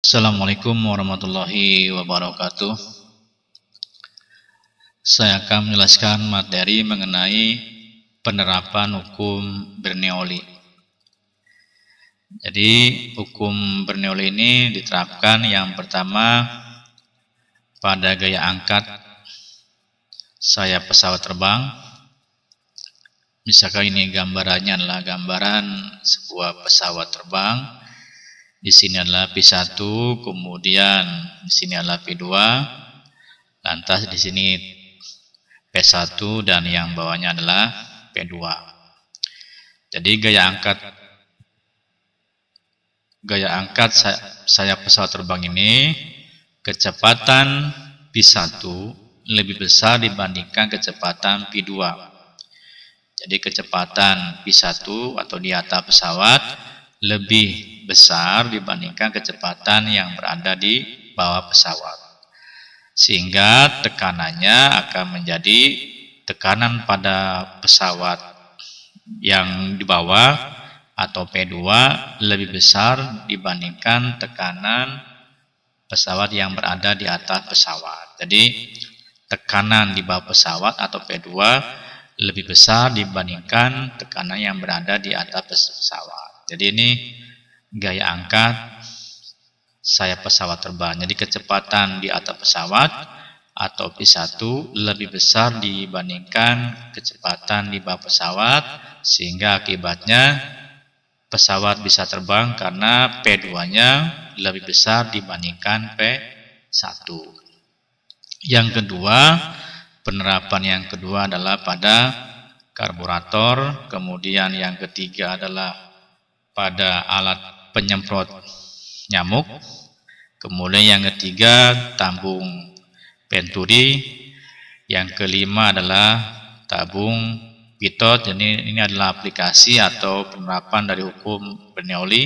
Assalamualaikum warahmatullahi wabarakatuh. Saya akan menjelaskan materi mengenai penerapan hukum Bernoulli. Jadi hukum Bernoulli ini diterapkan yang pertama pada gaya angkat sayap pesawat terbang. Misalkan ini gambarannya adalah gambaran sebuah pesawat terbang. Di sini adalah P1, kemudian di sini adalah P2, lantas di sini P1 dan yang bawahnya adalah P2. Jadi gaya angkat sayap pesawat terbang ini kecepatan P1 lebih besar dibandingkan kecepatan P2. Jadi kecepatan P1 atau di atas pesawat lebih besar dibandingkan kecepatan yang berada di bawah pesawat. Sehingga tekanannya akan menjadi tekanan pada pesawat yang di bawah atau P2 lebih besar dibandingkan tekanan pesawat yang berada di atas pesawat. Jadi tekanan di bawah pesawat atau P2 lebih besar dibandingkan tekanan yang berada di atas pesawat. Jadi ini gaya angkat sayap pesawat terbang. Jadi kecepatan di atas pesawat atau P1 lebih besar dibandingkan kecepatan di bawah pesawat, sehingga akibatnya pesawat bisa terbang karena P2-nya lebih besar dibandingkan P1. Yang kedua, penerapan yang kedua adalah pada karburator. Kemudian yang ketiga adalah pada alat penyemprot nyamuk. Kemudian yang ketiga tabung Venturi. Yang kelima adalah tabung Pitot. Jadi ini adalah aplikasi atau penerapan dari hukum Bernoulli.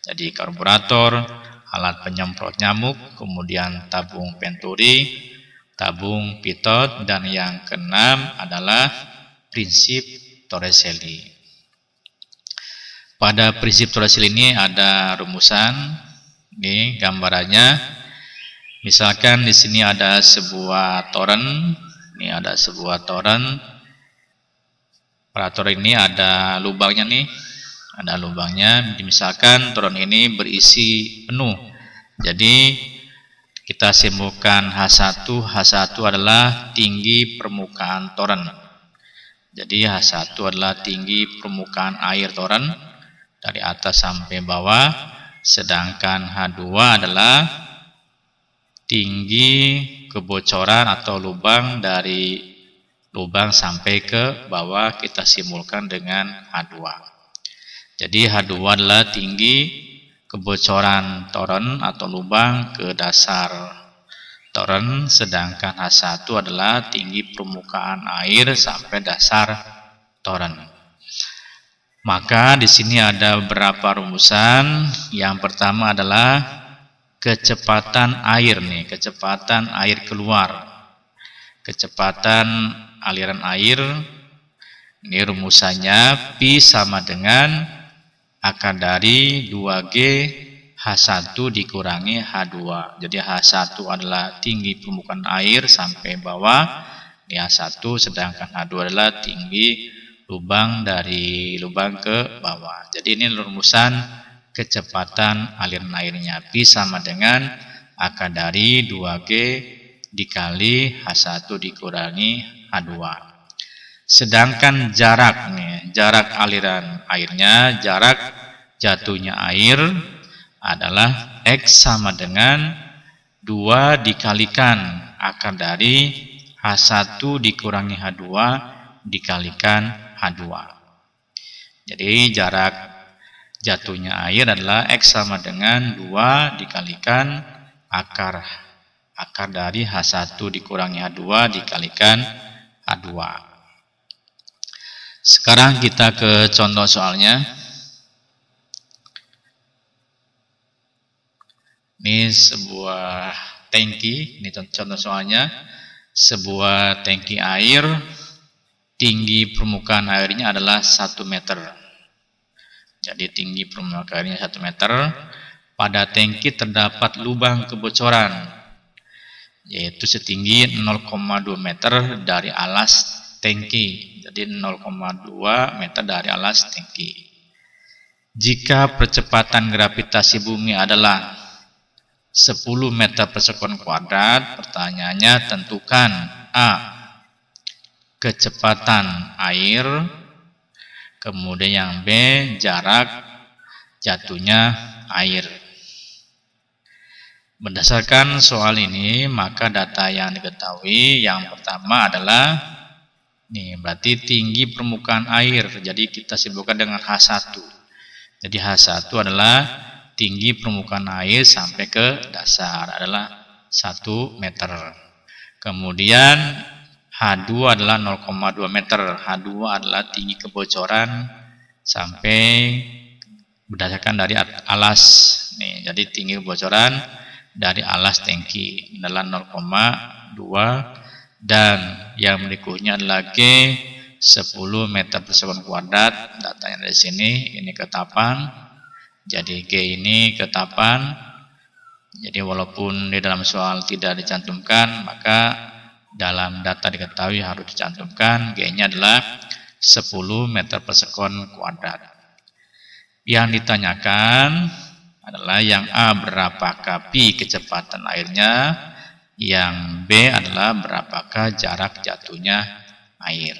Jadi karburator, alat penyemprot nyamuk, kemudian tabung Venturi, tabung Pitot, dan yang keenam adalah prinsip Torricelli. Pada prinsip Torricelli ini ada rumusan. Ini gambarannya. Misalkan di sini ada sebuah toren. Ini ada sebuah toren. Pada toren ini ada lubangnya nih. Ada lubangnya. Misalkan toren ini berisi penuh. Jadi kita simpulkan H1. H1 adalah tinggi permukaan toren. Jadi H1 adalah tinggi permukaan air toren dari atas sampai bawah, sedangkan H2 adalah tinggi kebocoran atau lubang dari lubang sampai ke bawah, kita simpulkan dengan H2. Jadi H2 adalah tinggi kebocoran toren atau lubang ke dasar toren, sedangkan H1 adalah tinggi permukaan air sampai dasar toren. Maka di sini ada beberapa rumusan. Yang pertama adalah kecepatan air nih, kecepatan air keluar. Kecepatan aliran air. Ini rumusannya Pi sama dengan akar dari 2G H1 dikurangi H2. Jadi H1 adalah tinggi permukaan air sampai bawah di H1, sedangkan H2 adalah tinggi lubang dari lubang ke bawah. Jadi ini rumusan kecepatan aliran airnya. Pi sama dengan akar dari 2G dikali H1 dikurangi H2. Sedangkan jarak nih, jarak aliran airnya, jarak jatuhnya air adalah X sama dengan 2 dikalikan akar dari H1 dikurangi H2 dikalikan H2. Jadi jarak jatuhnya air adalah X sama dengan 2 dikalikan akar dari H1 dikurangi H2 dikalikan H2. Sekarang kita ke contoh soalnya. Ini sebuah tangki, ini contoh soalnya. Sebuah tangki air, tinggi permukaan airnya adalah 1 meter. Jadi tinggi permukaan airnya 1 meter. pada tangki terdapat lubang kebocoran, yaitu setinggi 0,2 meter dari alas tangki. Jadi 0,2 meter dari alas tangki. Jika percepatan gravitasi bumi adalah 10 meter per sekon kuadrat, pertanyaannya tentukan A. kecepatan air, kemudian yang B. jarak jatuhnya air. Berdasarkan soal ini, maka data yang diketahui yang pertama adalah berarti tinggi permukaan air. Jadi kita sebutkan dengan H1. Jadi H1 adalah tinggi permukaan air sampai ke dasar adalah 1 meter. Kemudian H2 adalah 0,2 meter. H2 adalah tinggi kebocoran sampai berdasarkan dari alas. Jadi tinggi kebocoran dari alas tangki adalah 0,2, dan yang berikutnya adalah G 10 meter per sekon kuadrat. Datanya dari sini, ini ketapang. Jadi G ini ketapang. Jadi walaupun di dalam soal tidak dicantumkan, maka dalam data diketahui harus dicantumkan. G-nya adalah 10 meter per sekon kuadrat. Yang ditanyakan adalah yang A, berapakah pi kecepatan airnya, yang B adalah berapakah jarak jatuhnya air.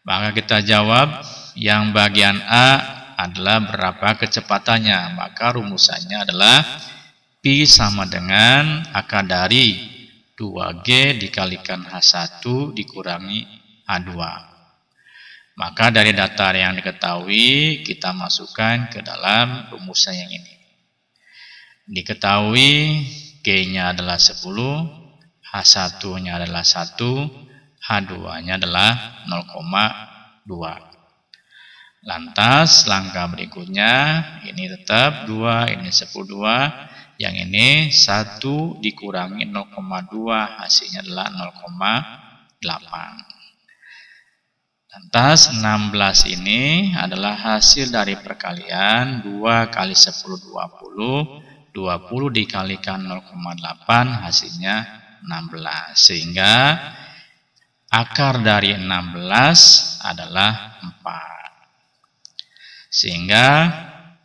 Maka kita jawab yang bagian A adalah berapa kecepatannya. Maka rumusannya adalah pi sama dengan akar dari 2G dikalikan H1 dikurangi H2. Maka dari data yang diketahui kita masukkan ke dalam rumusan yang ini. Diketahui G-nya adalah 10, H1-nya adalah 1, H2-nya adalah 0,2. Lantas langkah berikutnya ini tetap 2, ini 10,2, yang ini 1 dikurangi 0,2 hasilnya adalah 0,8. Lantas 16 ini adalah hasil dari perkalian 2 kali 10 20, 20 dikalikan 0,8 hasilnya 16. Sehingga akar dari 16 adalah 4. Sehingga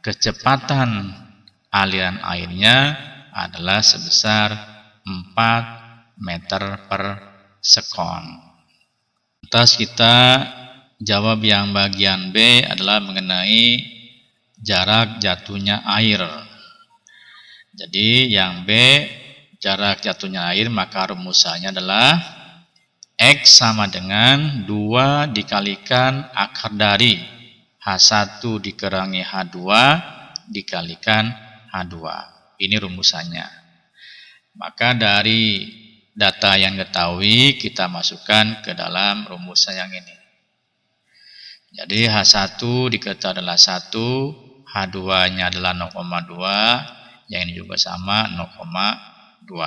kecepatan aliran airnya adalah sebesar 4 meter per sekon. Lantas kita jawab yang bagian B adalah mengenai jarak jatuhnya air. Jadi yang B jarak jatuhnya air, maka rumusannya adalah X sama dengan 2 dikalikan akar dari H1 dikurangi H2 dikalikan H2. Ini rumusannya. Maka dari data yang diketahui kita masukkan ke dalam rumusan yang ini. Jadi H1 diketahui adalah 1, H2-nya adalah 0,2, yang ini juga sama 0,2.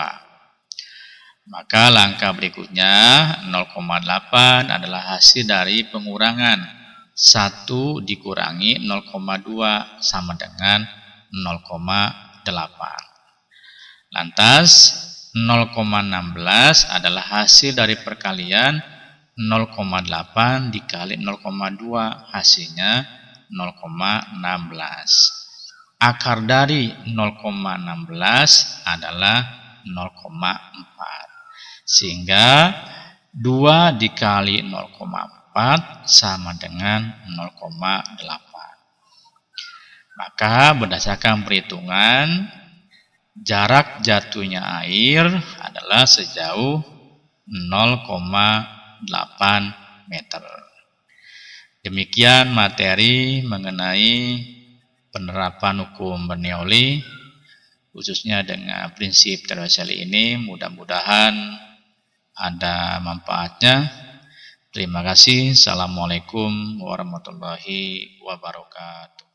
Maka langkah berikutnya 0,8 adalah hasil dari pengurangan 1 dikurangi 0,2 sama dengan 0,8. Lantas 0,16 adalah hasil dari perkalian 0,8 dikali 0,2 hasilnya 0,16. Akar dari 0,16 adalah 0,4. Sehingga 2 dikali 0,4 sama dengan 0,8. Maka berdasarkan perhitungan jarak jatuhnya air adalah sejauh 0,8 meter. Demikian materi mengenai penerapan hukum Bernoulli khususnya dengan prinsip Teresiali ini. Mudah-mudahan ada manfaatnya. Terima kasih. Assalamualaikum warahmatullahi wabarakatuh.